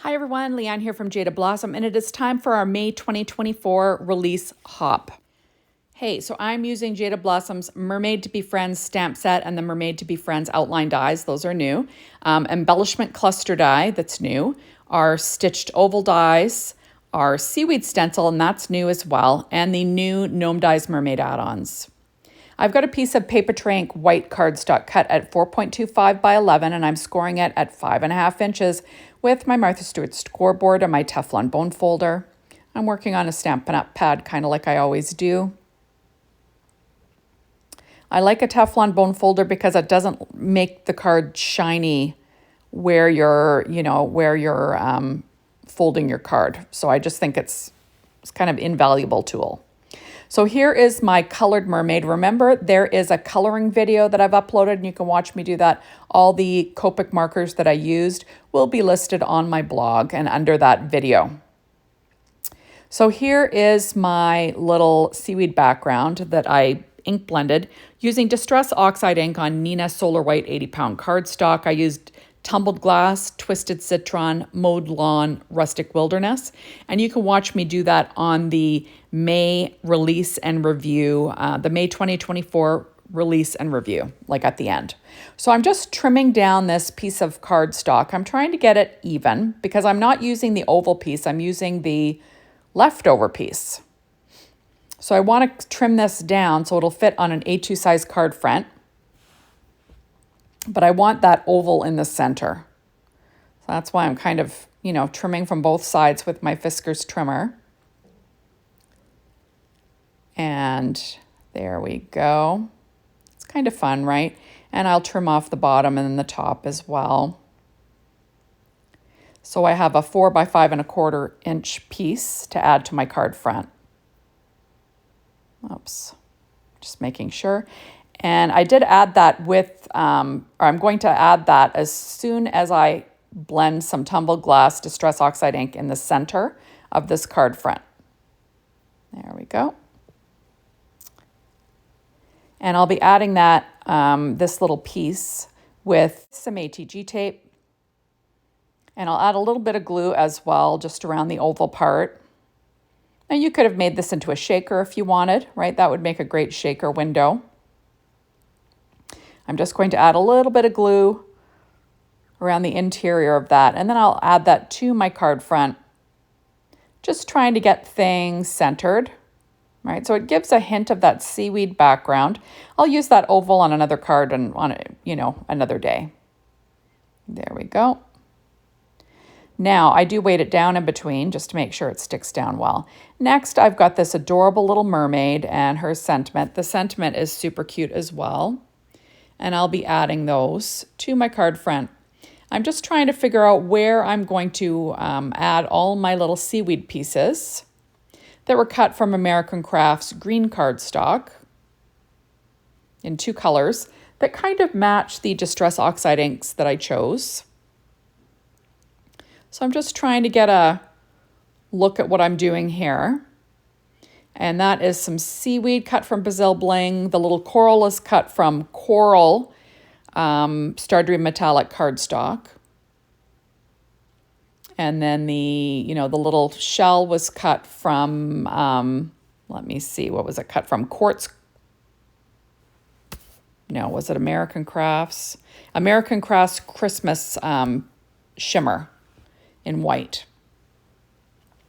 Hi everyone, Leanne here from Jada Blossom, and it is time for our May 2024 release hop. Hey, so I'm using Jada Blossom's Mermaid to Be Friends stamp set and the Mermaid to Be Friends outline dies. Those are new. Embellishment cluster die, that's new. Our stitched oval dies, our seaweed stencil, and that's new as well, and the new Gnome Dies Mermaid add-ons. I've got a piece of Papertrey Ink white cardstock cut at 4.25 by 11, and I'm scoring it at 5.5 inches with my Martha Stewart scoreboard and my Teflon bone folder. I'm working on a Stampin' Up! Pad, kind of like I always do. I like a Teflon bone folder because it doesn't make the card shiny where you're folding your card. So I just think it's kind of invaluable tool. So here is my colored mermaid. Remember, there is a coloring video that I've uploaded, and you can watch me do that. All the Copic markers that I used will be listed on my blog and under that video. So here is my little seaweed background that I ink blended using Distress Oxide ink on Neenah Solar White 80-pound cardstock. I used Tumbled Glass, Twisted Citron, Mowed Lawn, Rustic Wilderness. And you can watch me do that on the May release and review, the May 2024 release and review, like at the end. So I'm just trimming down this piece of cardstock. I'm trying to get it even because I'm not using the oval piece. I'm using the leftover piece. So I want to trim this down so it'll fit on an A2 size card front. But I want that oval in the center. So that's why I'm kind of, trimming from both sides with my Fiskars trimmer. And there we go. It's kind of fun, right? And I'll trim off the bottom and then the top as well. So I have a 4 by 5.25 inch piece to add to my card front. Oops, just making sure. And I did add that with, or I'm going to add that as soon as I blend some Tumbled Glass Distress Oxide ink in the center of this card front. There we go. And I'll be adding that, this little piece with some ATG tape. And I'll add a little bit of glue as well, just around the oval part. Now you could have made this into a shaker if you wanted, right? That would make a great shaker window. I'm just going to add a little bit of glue around the interior of that, and then I'll add that to my card front, just trying to get things centered, right? So it gives a hint of that seaweed background. I'll use that oval on another card and on, another day. There we go. Now, I do weight it down in between just to make sure it sticks down well. Next, I've got this adorable little mermaid and her sentiment. The sentiment is super cute as well. And I'll be adding those to my card front. I'm just trying to figure out where I'm going to add all my little seaweed pieces that were cut from American Crafts green cardstock in 2 colors that kind of match the Distress Oxide inks that I chose. So I'm just trying to get a look at what I'm doing here. And that is some seaweed cut from Brazil Bling. The little coral is cut from Coral Stardream Metallic cardstock. And then the little shell was cut from, let me see, what was it cut from? Quartz. No, was it American Crafts? American Crafts Christmas shimmer in white.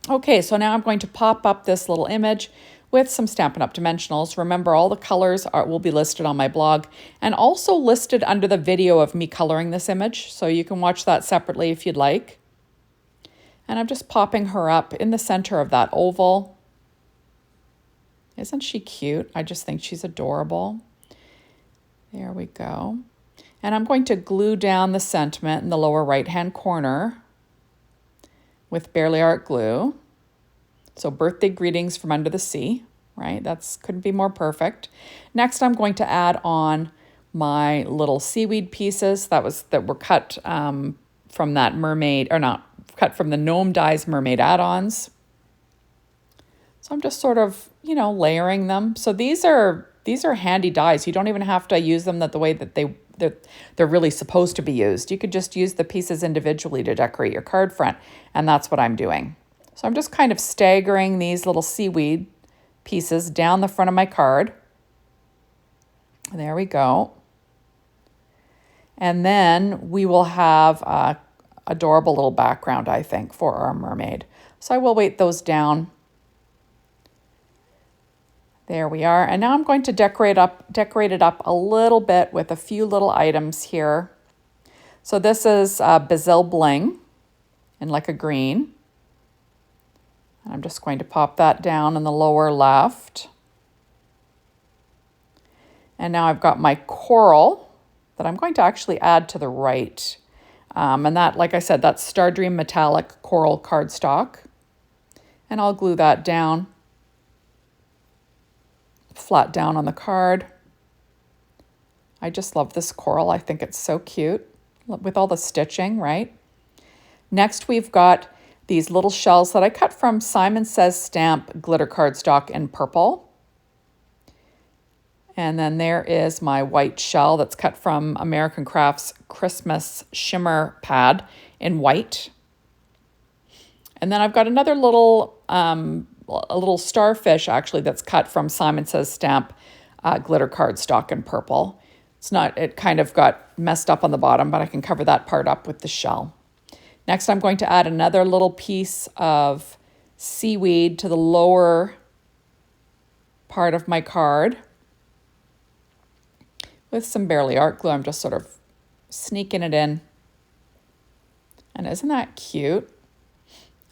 Okay, so now I'm going to pop up this little image with some Stampin' Up! Dimensionals. Remember, all the colors will be listed on my blog and also listed under the video of me coloring this image, so you can watch that separately if you'd like. And I'm just popping her up in the center of that oval. Isn't she cute? I just think she's adorable. There we go. And I'm going to glue down the sentiment in the lower right-hand corner with Bearly Art glue. So birthday greetings from under the sea, right? That's couldn't be more perfect. Next, I'm going to add on my little seaweed pieces that were cut from that mermaid, or not, cut from the Gnome Dies Mermaid add-ons. So I'm just sort of, layering them. So these are handy dies. You don't even have to use them the way that they're really supposed to be used. You could just use the pieces individually to decorate your card front, and that's what I'm doing. So I'm just kind of staggering these little seaweed pieces down the front of my card. There we go. And then we will have a adorable little background, I think, for our mermaid. So I will weight those down. There we are. And now I'm going to decorate it up a little bit with a few little items here. So this is Basil Bling in like a green. And I'm just going to pop that down in the lower left. And now I've got my coral that I'm going to actually add to the right. And that, like I said, that's Star Dream Metallic Coral cardstock. And I'll glue that down, flat down on the card. I just love this coral. I think it's so cute with all the stitching, right? Next, we've got these little shells that I cut from Simon Says Stamp glitter cardstock in purple. And then there is my white shell that's cut from American Crafts Christmas Shimmer Pad in white. And then I've got another little, a little starfish actually that's cut from Simon Says Stamp glitter cardstock in purple. It kind of got messed up on the bottom, but I can cover that part up with the shell. Next, I'm going to add another little piece of seaweed to the lower part of my card. With some Bearly Art Glue, I'm just sort of sneaking it in. And isn't that cute?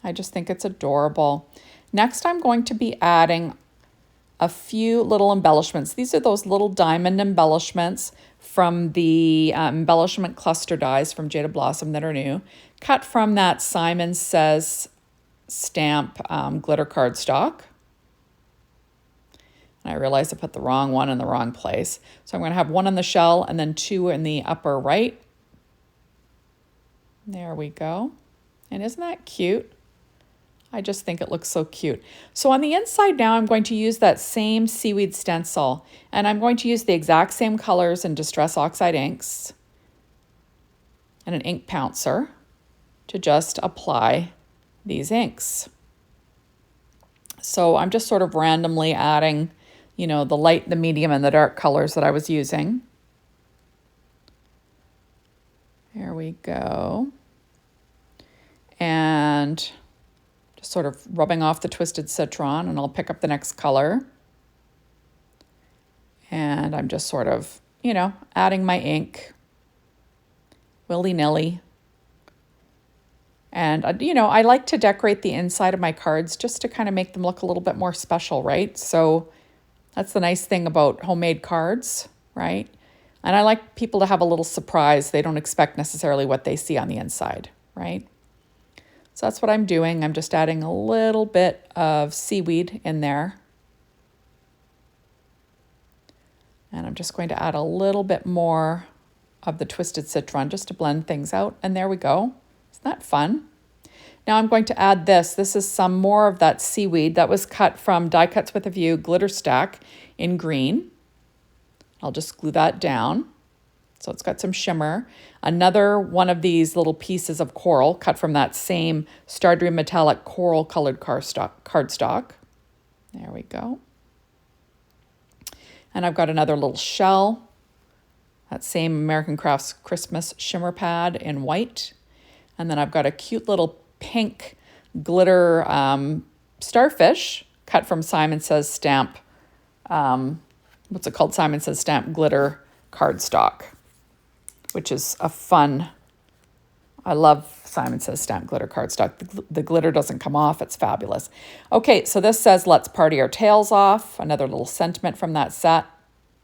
I just think it's adorable. Next, I'm going to be adding a few little embellishments. These are those little diamond embellishments from the embellishment cluster dies from Jada Blossom that are new, cut from that Simon Says Stamp glitter cardstock. And I realized I put the wrong one in the wrong place. So I'm going to have one on the shell and then two in the upper right. There we go. And isn't that cute? I just think it looks so cute. So on the inside now, I'm going to use that same seaweed stencil, and I'm going to use the exact same colors in Distress Oxide inks and an ink pouncer to just apply these inks. So I'm just sort of randomly adding, you know, the light, the medium, and the dark colors that I was using. There we go. And just sort of rubbing off the Twisted Citron, and I'll pick up the next color. And I'm just sort of, you know, adding my ink willy-nilly. And, you know, I like to decorate the inside of my cards just to kind of make them look a little bit more special, right? So that's the nice thing about homemade cards, right? And I like people to have a little surprise. They don't expect necessarily what they see on the inside, right? So that's what I'm doing. I'm just adding a little bit of seaweed in there. And I'm just going to add a little bit more of the Twisted Citron just to blend things out. And there we go. Isn't that fun? Now I'm going to add this. This is some more of that seaweed that was cut from Die Cuts with a View glitter stack in green. I'll just glue that down. So it's got some shimmer. Another one of these little pieces of coral cut from that same Star Dream Metallic Coral colored cardstock. There we go. And I've got another little shell. That same American Crafts Christmas Shimmer Pad in white. And then I've got a cute little pink glitter starfish cut from Simon Says Stamp. What's it called? Simon Says Stamp glitter cardstock, which is a fun. I love Simon Says Stamp glitter cardstock. The glitter doesn't come off. It's fabulous. Okay, so this says, "Let's party our tails off." Another little sentiment from that set.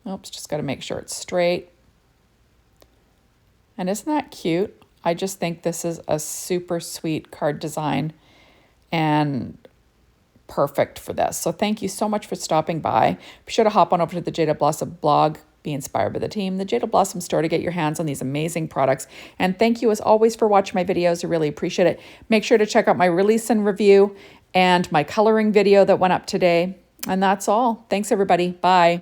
Oops, just got to make sure it's straight. And isn't that cute? I just think this is a super sweet card design and perfect for this. So thank you so much for stopping by. Be sure to hop on over to the Jada Blossom blog, Be Inspired by the Team, the Jada Blossom store, to get your hands on these amazing products. And thank you as always for watching my videos. I really appreciate it. Make sure to check out my release and review and my coloring video that went up today. And that's all. Thanks everybody. Bye.